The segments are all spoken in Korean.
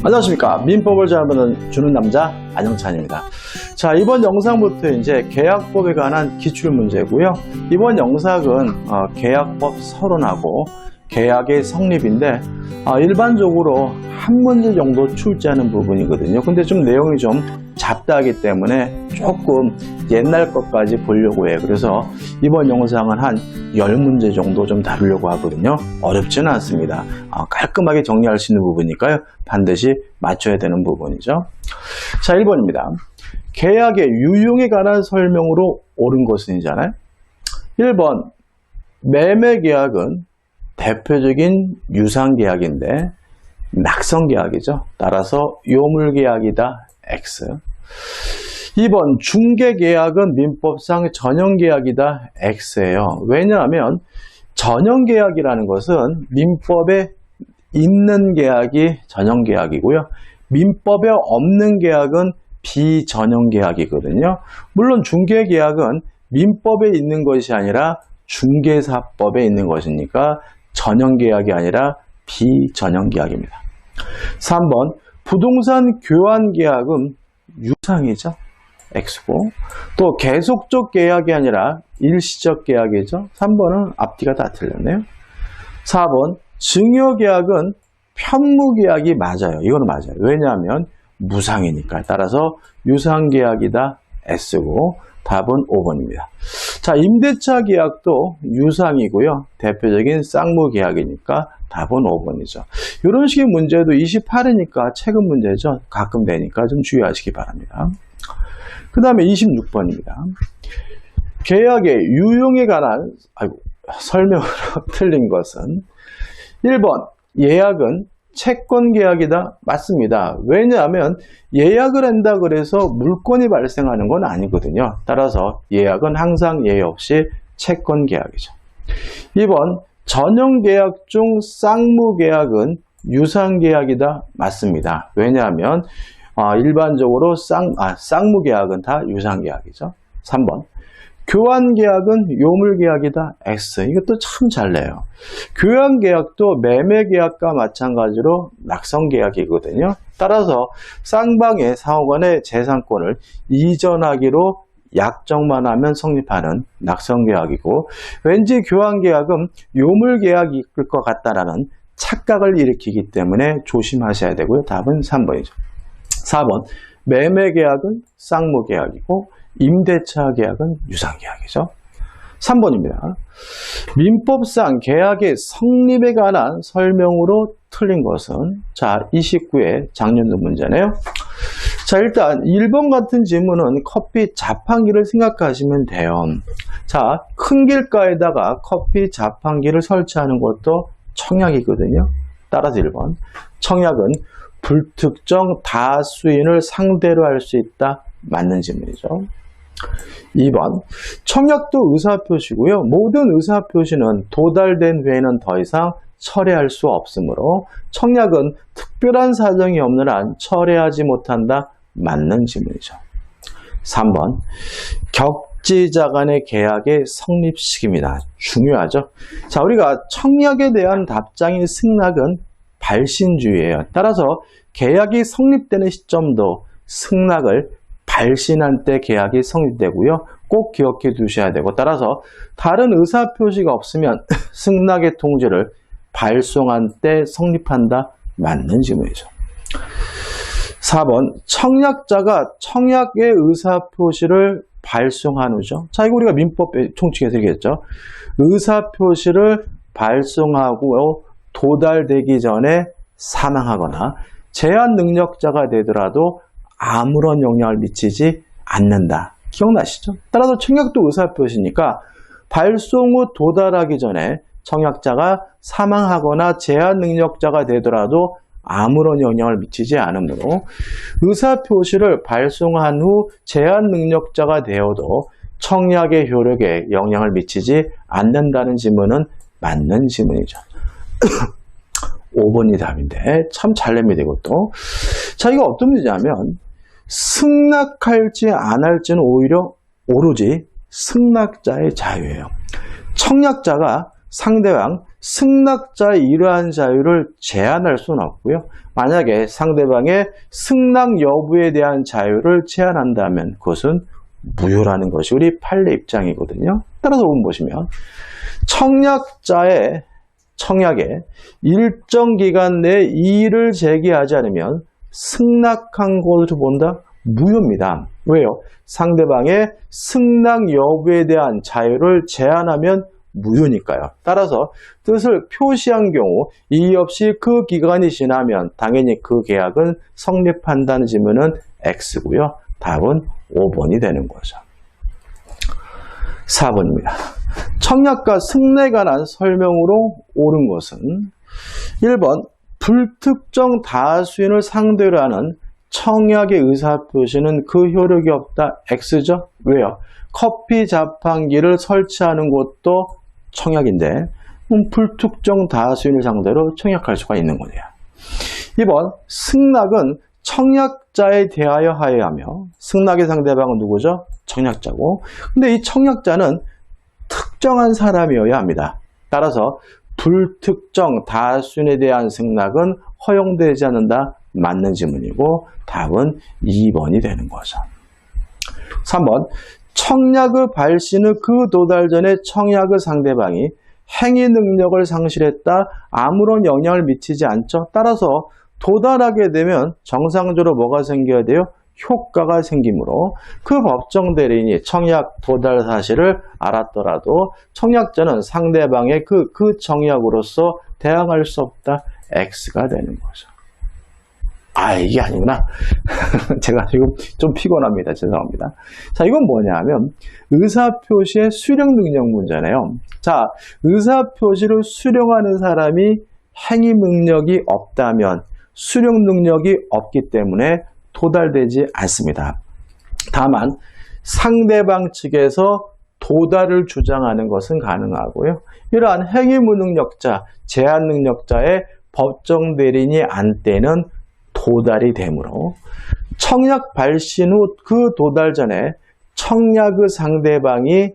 안녕하십니까. 민법을 잘 주는 남자 안영찬입니다. 자, 이번 영상부터 이제 계약법에 관한 기출문제고요. 이번 영상은 계약법 서론하고 계약의 성립인데 일반적으로 한 문제 정도 출제하는 부분이거든요. 근데 좀 내용이 좀 잡다하기 때문에 조금 옛날 것까지 보려고 해요. 그래서 이번 영상은 한 10문제 정도 좀 다루려고 하거든요. 어렵지는 않습니다. 깔끔하게 정리할 수 있는 부분이니까요. 반드시 맞춰야 되는 부분이죠. 자, 1번입니다. 계약의 유용에 관한 설명으로 옳은 것은이잖아요. 1번, 매매계약은 대표적인 유상계약인데 낙성계약이죠. 따라서 요물계약이다. X. 2번, 중개계약은 민법상 전형계약이다. X예요. 왜냐하면 전형계약이라는 것은 민법에 있는 계약이 전형계약이고요. 민법에 없는 계약은 비전형계약이거든요. 물론 중개계약은 민법에 있는 것이 아니라 중개사법에 있는 것이니까 전형계약이 아니라 비전형계약입니다. 3번, 부동산 교환계약은 유상이죠. X고, 또 계속적 계약이 아니라 일시적 계약이죠. 3번은 앞뒤가 다 틀렸네요. 4번, 증여계약은 편무계약이 맞아요. 이거는 맞아요. 왜냐하면 무상이니까. 따라서 유상계약이다. S고, 답은 5번입니다. 자, 임대차 계약도 유상이고요. 대표적인 쌍무계약이니까 답은 5번이죠. 이런 식의 문제도 28이니까 최근 문제죠. 가끔 되니까 좀 주의하시기 바랍니다. 그 다음에 26번입니다. 계약의 유용에 관한 설명으로 틀린 것은 1번, 예약은 채권계약이다. 맞습니다. 왜냐하면 예약을 한다 그래서 물권이 발생하는 건 아니거든요. 따라서 예약은 항상 예외 없이 채권계약이죠. 2번, 전형계약 중 쌍무계약은 유상계약이다. 맞습니다. 왜냐하면 일반적으로 쌍무계약은 다 유상계약이죠. 3번, 교환계약은 요물계약이다. X. 이것도 참 잘내요. 교환계약도 매매계약과 마찬가지로 낙성계약이거든요. 따라서 쌍방의 상호간의 재산권을 이전하기로 약정만 하면 성립하는 낙성계약이고, 왠지 교환계약은 요물계약일 것 같다라는 착각을 일으키기 때문에 조심하셔야 되고요. 답은 3번이죠. 4번, 매매계약은 쌍무계약이고 임대차 계약은 유상계약이죠. 3번입니다. 민법상 계약의 성립에 관한 설명으로 틀린 것은, 자, 29회 작년도 문제네요. 자, 일단 1번 같은 질문은 커피 자판기를 생각하시면 돼요. 자, 큰 길가에다가 커피 자판기를 설치하는 것도 청약이거든요. 따라서 1번, 청약은 불특정 다수인을 상대로 할 수 있다. 맞는 질문이죠. 2번, 청약도 의사표시고요. 모든 의사표시는 도달된 후에는 더 이상 철회할 수 없으므로 청약은 특별한 사정이 없는 한 철회하지 못한다. 맞는 질문이죠. 3번, 격지자 간의 계약의 성립식입니다. 중요하죠. 자, 우리가 청약에 대한 답장인 승낙은 발신주의예요. 따라서 계약이 성립되는 시점도 승낙을 발신한 때 계약이 성립되고요. 꼭 기억해 두셔야 되고, 따라서 다른 의사표시가 없으면 승낙의 통지를 발송한 때 성립한다. 맞는 질문이죠. 4번, 청약자가 청약의 의사표시를 발송한 후죠. 자, 이거 우리가 민법 총칙에서 얘기했죠. 의사표시를 발송하고 도달되기 전에 사망하거나 제한 능력자가 되더라도 아무런 영향을 미치지 않는다. 기억나시죠? 따라서 청약도 의사표시니까 발송 후 도달하기 전에 청약자가 사망하거나 제한 능력자가 되더라도 아무런 영향을 미치지 않으므로 의사표시를 발송한 후 제한 능력자가 되어도 청약의 효력에 영향을 미치지 않는다는 질문은 맞는 질문이죠. 5번이 답인데 참 잘 냅니다. 이것도. 자, 이거 어떤 문제냐면 승낙할지 안 할지는 오히려 오로지 승낙자의 자유예요. 청약자가 상대방 승낙자의 이러한 자유를 제한할 수는 없고요. 만약에 상대방의 승낙 여부에 대한 자유를 제한한다면 그것은 무효라는 것이 우리 판례 입장이거든요. 따라서 보시면 청약에 일정 기간 내에 이의를 제기하지 않으면 승낙한 것으로 본다? 무효입니다. 왜요? 상대방의 승낙 여부에 대한 자유를 제한하면 무효니까요. 따라서 뜻을 표시한 경우 이의 없이 그 기간이 지나면 당연히 그 계약은 성립한다는 질문은 X고요. 답은 5번이 되는 거죠. 4번입니다. 청약과 승낙에 관한 설명으로 옳은 것은 1번 불특정 다수인을 상대로 하는 청약의 의사표시는 그 효력이 없다. X죠? 왜요? 커피 자판기를 설치하는 것도 청약인데 불특정 다수인을 상대로 청약할 수가 있는 거네요. 2번 승낙은 청약자에 대하여 하여하며 승낙의 상대방은 누구죠? 청약자고. 근데 이 청약자는 특정한 사람이어야 합니다. 따라서 불특정 다수인에 대한 승낙은 허용되지 않는다. 맞는 질문이고 답은 2번이 되는 거죠. 3번 청약의 발신 후 그 도달 전에 청약의 상대방이 행위 능력을 상실했다. 아무런 영향을 미치지 않죠. 따라서 도달하게 되면 정상적으로 뭐가 생겨야 돼요? 효과가 생기므로 그 법정 대리인이 청약 도달 사실을 알았더라도 청약자는 상대방의 그 청약으로서 대항할 수 없다. X가 되는 거죠. 이게 아니구나. 제가 지금 좀 피곤합니다. 죄송합니다. 자, 이건 뭐냐면 의사표시의 수령 능력 문제네요. 자, 의사표시를 수령하는 사람이 행위 능력이 없다면 수령 능력이 없기 때문에 도달되지 않습니다. 다만 상대방 측에서 도달을 주장하는 것은 가능하고요. 이러한 행위 무능력자, 제한 능력자의 법정 대리인이 안 때는 도달이 되므로 청약 발신 후 그 도달 전에 청약의 상대방이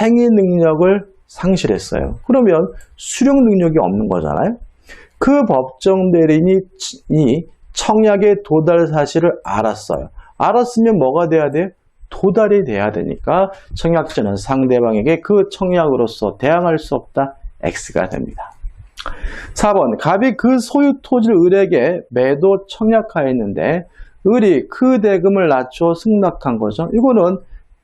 행위 능력을 상실했어요. 그러면 수령 능력이 없는 거잖아요. 그 법정 대리인이 청약의 도달 사실을 알았어요. 알았으면 뭐가 돼야 돼요? 도달이 돼야 되니까 청약자는 상대방에게 그 청약으로서 대항할 수 없다. X가 됩니다. 4번 갑이 그 소유 토지를 을에게 매도 청약하였는데 을이 그 대금을 낮춰 승낙한 거죠. 이거는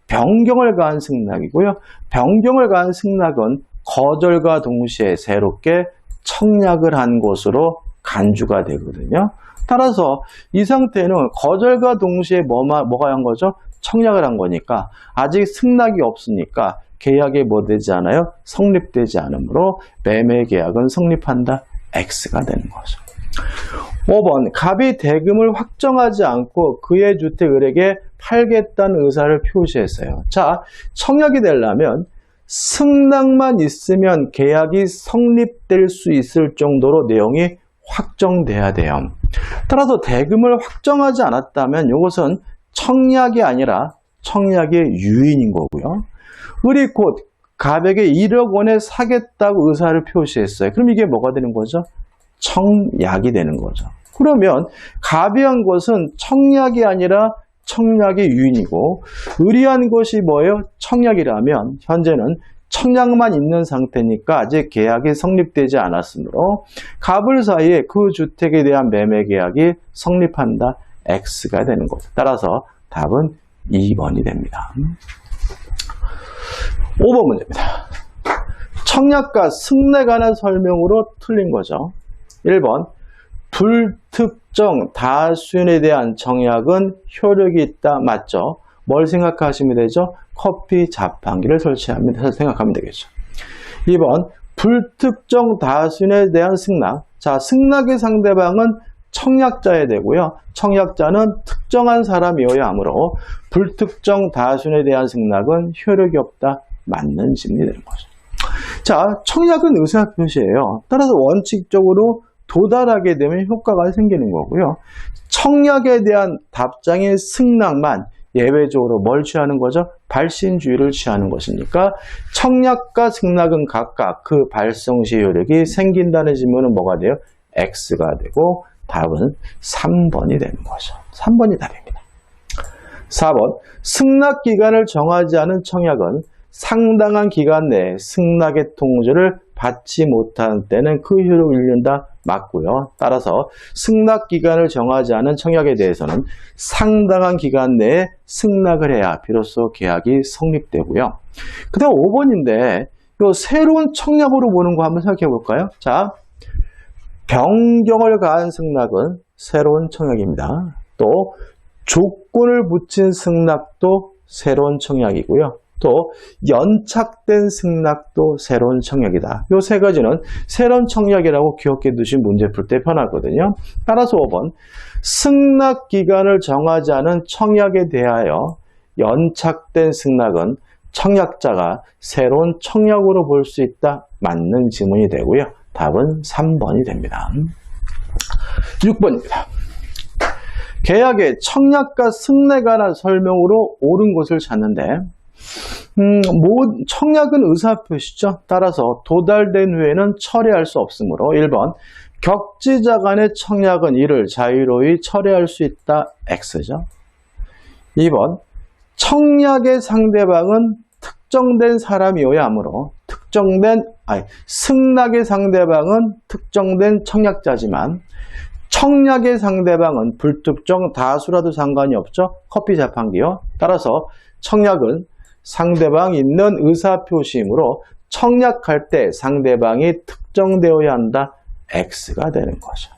변경을 가한 승낙이고요. 변경을 가한 승낙은 거절과 동시에 새롭게 청약을 한 것으로 간주가 되거든요. 따라서 이 상태는 거절과 동시에 뭐가 한 거죠? 청약을 한 거니까 아직 승낙이 없으니까 계약이 뭐 되지 않아요? 성립되지 않으므로 매매 계약은 성립한다. X가 되는 거죠. 5번 갑이 대금을 확정하지 않고 그의 주택을 을에게 팔겠다는 의사를 표시했어요. 자, 청약이 되려면 승낙만 있으면 계약이 성립될 수 있을 정도로 내용이 확정돼야 돼요. 따라서 대금을 확정하지 않았다면 이것은 청약이 아니라 청약의 유인인 거고요. 을이 곧 갑에게 1억 원에 사겠다고 의사를 표시했어요. 그럼 이게 뭐가 되는 거죠? 청약이 되는 거죠. 그러면 갑이 한 것은 청약이 아니라 청약의 유인이고 을이 한 것이 뭐예요? 청약이라면 현재는 청약만 있는 상태니까 아직 계약이 성립되지 않았으므로 갑을 사이에 그 주택에 대한 매매 계약이 성립한다. X가 되는 거죠. 따라서 답은 2번이 됩니다. 5번 문제입니다. 청약과 승낙에 관한 설명으로 틀린 거죠. 1번 불특정 다수인에 대한 청약은 효력이 있다. 맞죠? 뭘 생각하시면 되죠? 커피 자판기를 설치하면 생각하면 되겠죠. 2번 불특정 다수인에 대한 승낙. 자, 승낙의 상대방은 청약자여야 되고요. 청약자는 특정한 사람이어야 하므로 불특정 다수인에 대한 승낙은 효력이 없다. 맞는 질문이 되는 거죠. 자, 청약은 의사표시예요. 따라서 원칙적으로 도달하게 되면 효과가 생기는 거고요. 청약에 대한 답장의 승낙만 예외적으로 뭘 취하는 거죠? 발신주의를 취하는 것이니까 청약과 승낙은 각각 그 발생 시 효력이 생긴다는 질문은 뭐가 돼요? X가 되고 답은 3번이 되는 거죠. 3번이 답입니다. 4번, 승낙 기간을 정하지 않은 청약은 상당한 기간 내에 승낙의 통지를 받지 못한 때는 그 효력을 잃는다. 맞고요. 따라서 승낙 기간을 정하지 않은 청약에 대해서는 상당한 기간 내에 승낙을 해야 비로소 계약이 성립되고요. 그 다음 5번인데 이 새로운 청약으로 보는 거 한번 생각해 볼까요? 자, 변경을 가한 승낙은 새로운 청약입니다. 또 조건을 붙인 승낙도 새로운 청약이고요. 또 연착된 승낙도 새로운 청약이다. 이 세 가지는 새로운 청약이라고 기억해 두신 문제 풀 때 편하거든요. 따라서 5번, 승낙 기간을 정하지 않은 청약에 대하여 연착된 승낙은 청약자가 새로운 청약으로 볼 수 있다. 맞는 지문이 되고요. 답은 3번이 됩니다. 6번입니다. 계약의 청약과 승낙에 관한 설명으로 옳은 것을 찾는데 청약은 의사표시죠. 따라서 도달된 후에는 철회할 수 없으므로 1번 격지자 간의 청약은 이를 자유로이 철회할 수 있다. X죠. 2번 청약의 상대방은 특정된 사람이어야 하므로 승낙의 상대방은 특정된 청약자지만 청약의 상대방은 불특정 다수라도 상관이 없죠. 커피 자판기요. 따라서 청약은 상대방이 있는 의사표시이므로 청약할 때 상대방이 특정되어야 한다. X가 되는 거죠.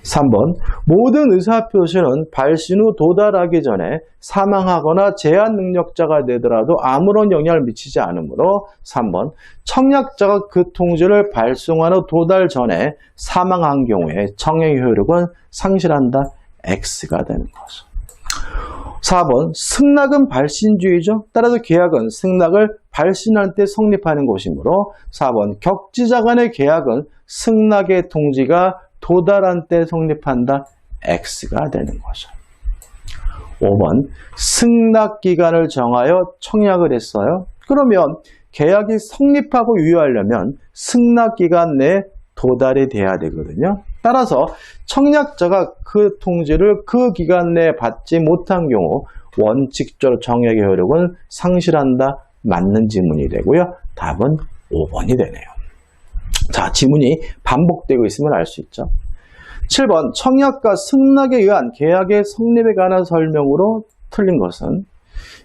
3번 모든 의사표시는 발신 후 도달하기 전에 사망하거나 제한 능력자가 되더라도 아무런 영향을 미치지 않으므로 3번 청약자가 그 통지를 발송한 후 도달 전에 사망한 경우에 청약의 효력은 상실한다. X가 되는 거죠. 4번 승낙은 발신주의죠. 따라서 계약은 승낙을 발신할 때 성립하는 것이므로 4번 격지자 간의 계약은 승낙의 통지가 도달한 때 성립한다. X가 되는 거죠. 5번 승낙 기간을 정하여 청약을 했어요. 그러면 계약이 성립하고 유효하려면 승낙 기간 내에 도달이 돼야 되거든요. 따라서 청약자가 그 통지를 그 기간 내에 받지 못한 경우 원칙적으로 청약의 효력은 상실한다. 맞는 지문이 되고요. 답은 5번이 되네요. 자, 지문이 반복되고 있으면 알 수 있죠. 7번 청약과 승낙에 의한 계약의 성립에 관한 설명으로 틀린 것은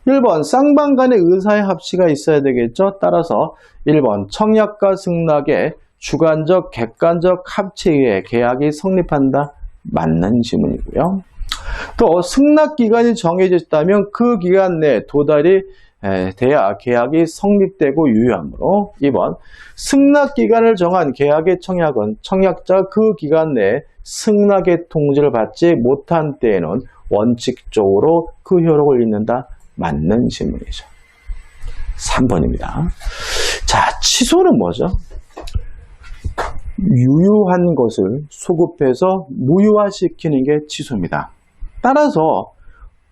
1번 쌍방 간의 의사의 합치가 있어야 되겠죠. 따라서 1번 청약과 승낙의 주관적, 객관적 합치에 의해 계약이 성립한다. 맞는 지문이고요. 또 승낙 기간이 정해져 있다면 그 기간 내에 도달이 돼야 계약이 성립되고 유효하므로 2번 승낙 기간을 정한 계약의 청약은 청약자가 그 기간 내에 승낙의 통지를 받지 못한 때에는 원칙적으로 그 효력을 잃는다. 맞는 질문이죠. 3번입니다. 자, 취소는 뭐죠? 유효한 것을 소급해서 무효화시키는 게 취소입니다. 따라서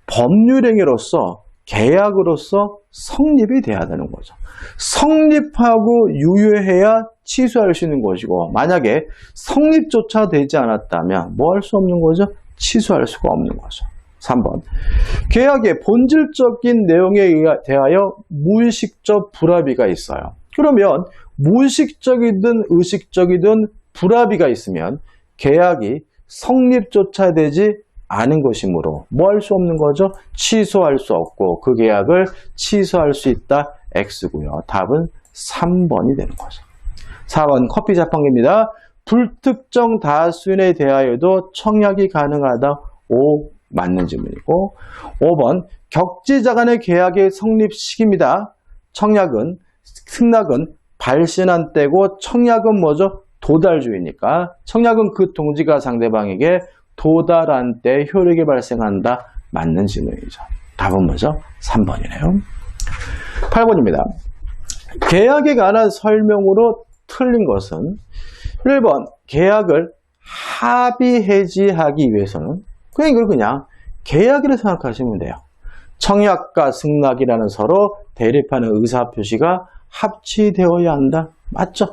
법률행위로서 계약으로서 성립이 돼야 되는 거죠. 성립하고 유효해야 취소할 수 있는 것이고 만약에 성립조차 되지 않았다면 뭐 할 수 없는 거죠? 취소할 수가 없는 거죠. 3번 계약의 본질적인 내용에 대하여 무의식적 불합의가 있어요. 그러면 무의식적이든 의식적이든 불합의가 있으면 계약이 성립조차 되지 않은 것이므로 뭐 할 수 없는 거죠? 취소할 수 없고 그 계약을 취소할 수 있다. X고요. 답은 3번이 되는 거죠. 4번 커피 자판기입니다. 불특정 다수인에 대하여도 청약이 가능하다. O 맞는 질문이고 5번 격지자 간의 계약의 성립 시기입니다. 승낙은 발신한 때고 청약은 뭐죠? 도달주의니까 청약은 그 통지가 상대방에게 도달한 때 효력이 발생한다. 맞는 질문이죠. 답은 뭐죠? 3번이네요. 8번입니다. 계약에 관한 설명으로 틀린 것은 1번 계약을 합의 해지하기 위해서는 그냥 계약이라고 생각하시면 돼요. 청약과 승낙이라는 서로 대립하는 의사표시가 합치되어야 한다. 맞죠?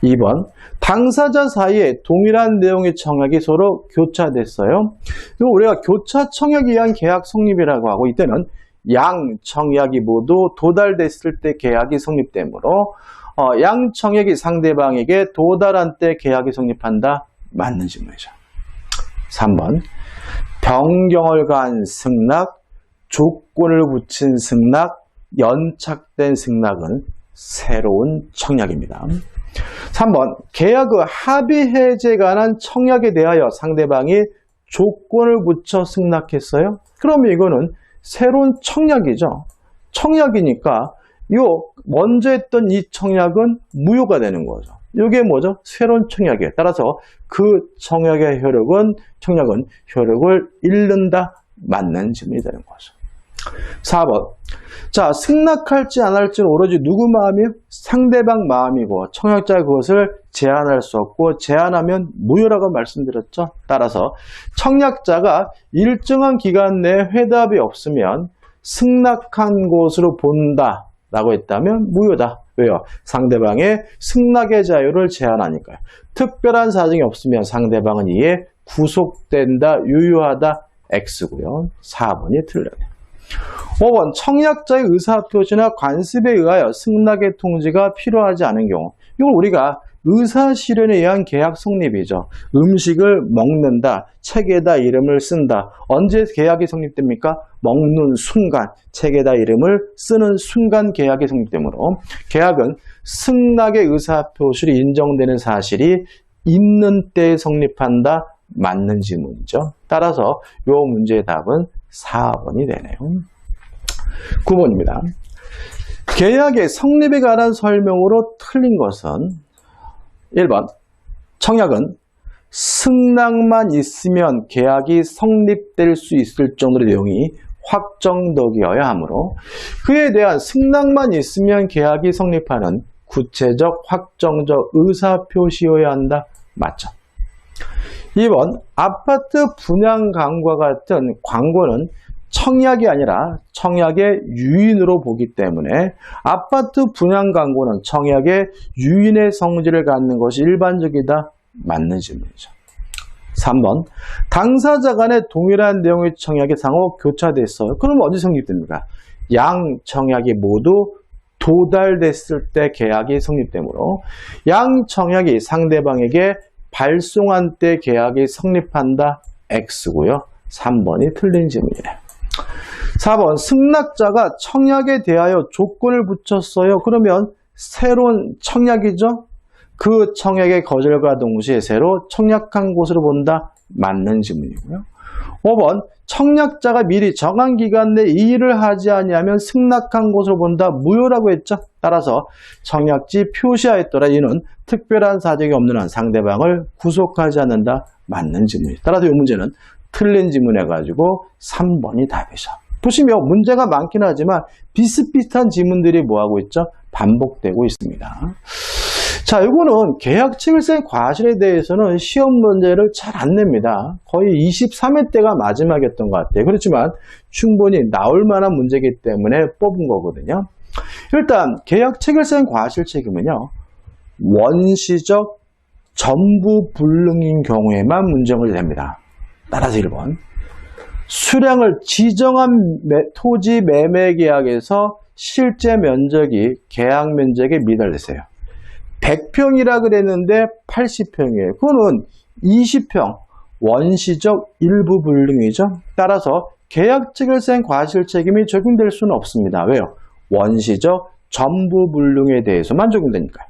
2번, 당사자 사이에 동일한 내용의 청약이 서로 교차됐어요. 이거 우리가 교차 청약에 의한 계약 성립이라고 하고, 이때는 양 청약이 모두 도달됐을 때 계약이 성립되므로 양 청약이 상대방에게 도달한 때 계약이 성립한다. 맞는 질문이죠. 3번, 변경을 가한 승낙, 조건을 붙인 승낙, 연착된 승낙은 새로운 청약입니다. 3번, 계약의 합의 해제에 관한 청약에 대하여 상대방이 조건을 붙여 승낙했어요. 그러면 이거는 새로운 청약이죠. 청약이니까 요 먼저 했던 이 청약은 무효가 되는 거죠. 이게 뭐죠? 새로운 청약이에요. 따라서 그 청약의 청약은 효력을 잃는다. 맞는 질문이 되는 거죠. 4번. 자, 승낙할지 안 할지는 오로지 누구 마음이에요? 상대방 마음이고, 청약자가 그것을 제한할 수 없고, 제한하면 무효라고 말씀드렸죠. 따라서 청약자가 일정한 기간 내에 회답이 없으면 승낙한 것으로 본다 라고 했다면 무효다. 왜요? 상대방의 승낙의 자유를 제한하니까요. 특별한 사정이 없으면 상대방은 이에 구속된다, 유효하다, X고요. 4번이 틀려요. 5번, 청약자의 의사표시나 관습에 의하여 승낙의 통지가 필요하지 않은 경우. 이걸 우리가 의사실현에 의한 계약 성립이죠. 음식을 먹는다, 책에다 이름을 쓴다. 언제 계약이 성립됩니까? 먹는 순간, 책에다 이름을 쓰는 순간 계약이 성립되므로 계약은 승낙의 의사표시로 인정되는 사실이 있는 때에 성립한다. 맞는 질문이죠. 따라서 이 문제의 답은 4번이 되네요. 9번입니다. 계약의 성립에 관한 설명으로 틀린 것은 1번, 청약은 승낙만 있으면 계약이 성립될 수 있을 정도의 내용이 확정되어야 하므로 그에 대한 승낙만 있으면 계약이 성립하는 구체적 확정적 의사표시여야 한다. 맞죠? 2번, 아파트 분양 광고와 같은 광고는 청약이 아니라 청약의 유인으로 보기 때문에 아파트 분양 광고는 청약의 유인의 성질을 갖는 것이 일반적이다. 맞는 질문이죠. 3번, 당사자 간의 동일한 내용의 청약이 상호 교차됐어요. 그럼 어디 성립됩니까? 양 청약이 모두 도달됐을 때 계약이 성립되므로 양 청약이 상대방에게 발송한 때 계약이 성립한다. X고요. 3번이 틀린 질문이에요. 4번, 승낙자가 청약에 대하여 조건을 붙였어요. 그러면 새로운 청약이죠. 그 청약의 거절과 동시에 새로 청약한 것으로 본다. 맞는 질문이고요. 5번, 청약자가 미리 정한 기간 내에 이 일을 하지 아니하면 승낙한 것으로 본다. 무효라고 했죠. 따라서 청약지 표시하였더라. 이는 특별한 사정이 없는 한 상대방을 구속하지 않는다. 맞는 질문이죠. 따라서 이 문제는 틀린 질문해 가지고 3번이 답이죠. 보시면 문제가 많긴 하지만 비슷비슷한 지문들이 뭐하고 있죠? 반복되고 있습니다. 자, 이거는 계약책을 쓴 과실에 대해서는 시험 문제를 잘 안 냅니다. 거의 23회 때가 마지막이었던 것 같아요. 그렇지만 충분히 나올 만한 문제이기 때문에 뽑은 거거든요. 일단 계약책을 쓴 과실 책임은요, 원시적 전부 불능인 경우에만 문제가 됩니다. 따라서 1번, 수량을 지정한 토지 매매 계약에서 실제 면적이 계약 면적에 미달됐어요. 100평이라 그랬는데 80평이에요. 그거는 20평, 원시적 일부 불능이죠. 따라서 계약책을 쓴 과실 책임이 적용될 수는 없습니다. 왜요? 원시적 전부 불능에 대해서만 적용되니까요.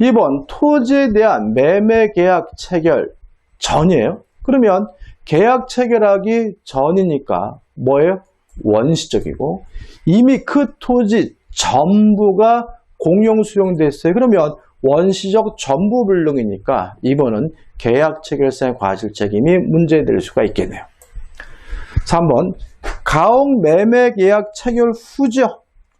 2번, 토지에 대한 매매 계약 체결 전이에요. 그러면 계약 체결하기 전이니까 뭐예요? 원시적이고 이미 그 토지 전부가 공용 수용됐어요. 그러면 원시적 전부 불능이니까 2번은 계약 체결상 과실 책임이 문제될 수가 있겠네요. 3번, 가옥 매매 계약 체결 후죠.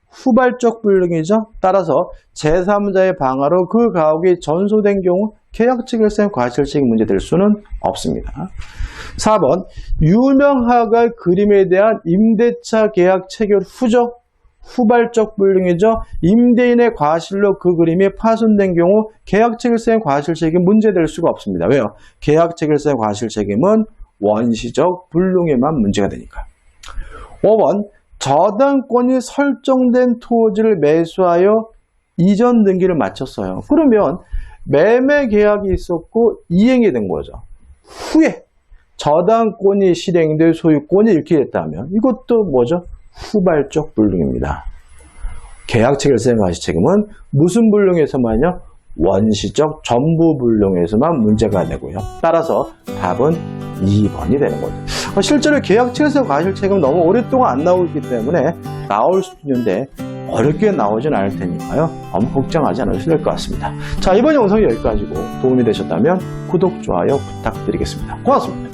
후발적 불능이죠. 따라서 제3자의 방화로 그 가옥이 전소된 경우 계약 체결상 과실 책임 문제될 수는 없습니다. 4번 유명하가 그림에 대한 임대차 계약 체결 후죠. 후발적 불능이죠. 임대인의 과실로 그 그림이 파손된 경우 계약 체결자의 과실 책임 문제될 수가 없습니다. 왜요? 계약 체결자의 과실 책임은 원시적 불능에만 문제가 되니까. 5번 저당권이 설정된 토지를 매수하여 이전 등기를 마쳤어요. 그러면 매매 계약이 있었고 이행이 된 거죠. 후에 저당권이 실행돼 소유권이 잃게 됐다면 이것도 뭐죠? 후발적 불능입니다. 계약 체결자의 과실 책임은 무슨 불능에서만요? 원시적 전부 불능에서만 문제가 되고요. 따라서 답은 2번이 되는 거죠. 실제로 계약 체결자의 과실 책임은 너무 오랫동안 안 나오기 때문에 나올 수도 있는데 어렵게 나오진 않을 테니까요. 너무 걱정하지 않으셔도 될 것 같습니다. 자, 이번 영상이 여기까지고 도움이 되셨다면 구독, 좋아요 부탁드리겠습니다. 고맙습니다.